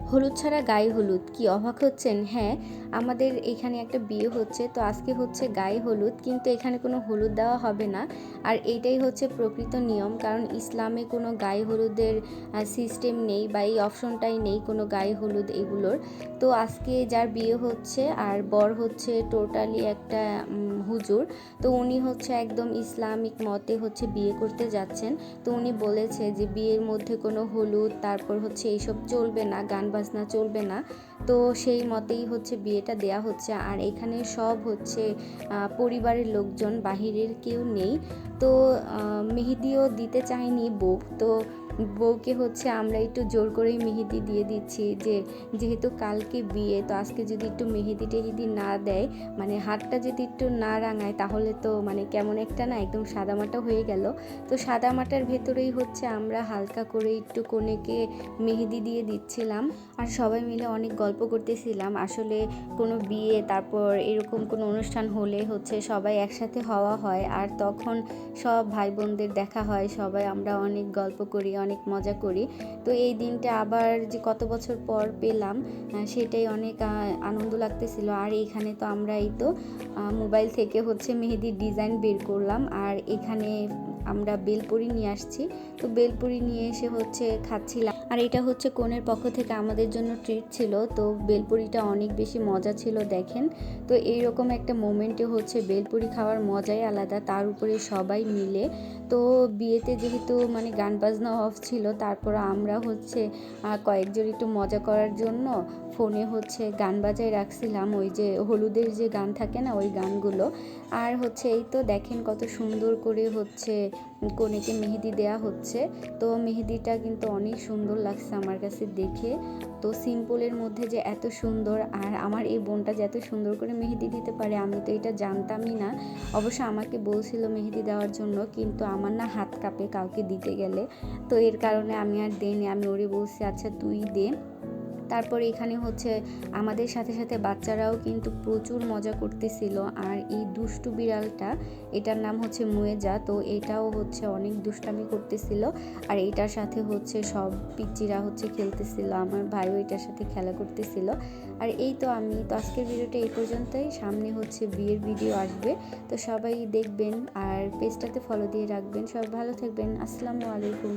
হলুদ ছাড়া গায়ে হলুদ, কি অবাক হচ্ছেন? হ্যাঁ, আমাদের এখানে একটা বিয়ে হচ্ছে, তো আজকে হচ্ছে গায়ে হলুদ, কিন্তু এখানে কোনো হলুদ দেওয়া হবে না। আর এইটাই হচ্ছে প্রকৃত নিয়ম, কারণ ইসলামে কোনো গায়ে হলুদের সিস্টেম নেই, বা এই অপশনটাই নেই কোনো গায়ে হলুদ এগুলোর। তো আজকে যার বিয়ে হচ্ছে আর বর হচ্ছে টোটালি একটা হুজুর। তো উনি হচ্ছে একদম ইসলামিক মতে হচ্ছে বিয়ে করতে যাচ্ছেন। তো উনি বলেছে যে বিয়ের মধ্যে কোনো হলুদ, তারপর হচ্ছে এইসব চলবে না, গান বাজনা চলবে না। তো সেই মতেই হচ্ছে বিয়েটা দেয়া হচ্ছে। আর এখানে সব হচ্ছে পরিবারের লোকজন, বাহিরের কেউ নেই। তো মেহেদিও দিতে চায়নি বউ, তো বউকে হচ্ছে আমরা একটু জোর করেই মেহেদি দিয়ে দিচ্ছি, যে যেহেতু কালকে বিয়ে, তো আজকে যদি একটু মেহেদি টেহেদি না দেয়, মানে হাতটা যদি একটু না রাঙায়, তাহলে তো মানে কেমন একটা না, একদম সাদামাটা হয়ে গেল। তো সাদামাটার ভেতরেই হচ্ছে আমরা হালকা করে একটু কনেকে মেহেদি দিয়ে দিচ্ছিলাম। আর সবাই মিলে অনেক গল্প করতেছিলাম। আসলে কোনো বিয়ে, তারপর এরকম কোনো অনুষ্ঠান হলে হচ্ছে সবাই একসাথে হওয়া হয়, আর তখন সব ভাই বোনদের দেখা হয়, সবাই আমরা অনেক গল্প করি, অনেক মজা করি। তো এই দিনটা আবার যে কত বছর পর পেলাম, সেটাই অনেক আনন্দ লাগতেছিল। আর এইখানে তো আমরা এই তো মোবাইল থেকে হচ্ছে মেহেদির ডিজাইন বের করলাম, আর এখানে আমরা বেলপুরি নিয়ে আসছি। তো বেলপুরি নিয়ে এসে হচ্ছে খাচ্ছিলাম, আর এটা হচ্ছে কনের পক্ষ থেকে আমাদের জন্য ট্রিট ছিল। তো বেলপুরিটা অনেক বেশি মজা ছিল দেখেন। তো এইরকম একটা মোমেন্টে হচ্ছে বেলপুরি খাওয়ার মজাই আলাদা, তার উপরে সবাই মিলে। তো বিয়েতে যেহেতু মানে গান বাজনা অফ ছিল, তারপর আমরা হচ্ছে কয়েকজন একটু মজা করার জন্য ফোনে হচ্ছে গান বাজায় রাখছিলাম, ওই যে হলুদের যে গান থাকে না, ওই গানগুলো। আর হচ্ছে এই তো দেখেন কত সুন্দর করে হচ্ছে কনেকে মেহেদি দেয়া হচ্ছে। তো মেহেদিটা কিন্তু অনেক সুন্দর লাগছে আমার কাছে দেখে। তো সিম্পলের মধ্যে যে এত সুন্দর, আর আমার এই বোনটা যে এত সুন্দর করে মেহেদি দিতে পারে, আমি তো এটা জানতামই না। অবশ্য আমাকে বলছিল মেহেদি দেওয়ার জন্য, কিন্তু আমার না হাত কাঁপে কাউকে দিতে গেলে। তো এর কারণে আমি আর দেইনি, আমি ওরে বলছি আচ্ছা তুই দে। তারপর এখানে হচ্ছে আমাদের সাথে সাথে বাচ্চারাও কিন্তু প্রচুর মজা করতেছিল। আর এই দুষ্টু বিড়ালটা, এটার নাম হচ্ছে মুয়েজা, তো এটাও হচ্ছে অনেক দুষ্টামি করতেছিল। আর এটার সাথে হচ্ছে সব পিচ্চিরা হচ্ছে খেলতেছিল, আমার ভাইও এটার সাথে খেলা করতেছিল। আর এই তো আমি তো আজকের ভিডিওটা এই পর্যন্তই। সামনে হচ্ছে বিয়ের ভিডিও আসবে, তো সবাই দেখবেন আর পেজটাতে ফলো দিয়ে রাখবেন। সবাই ভালো থাকবেন। আসসালামু আলাইকুম।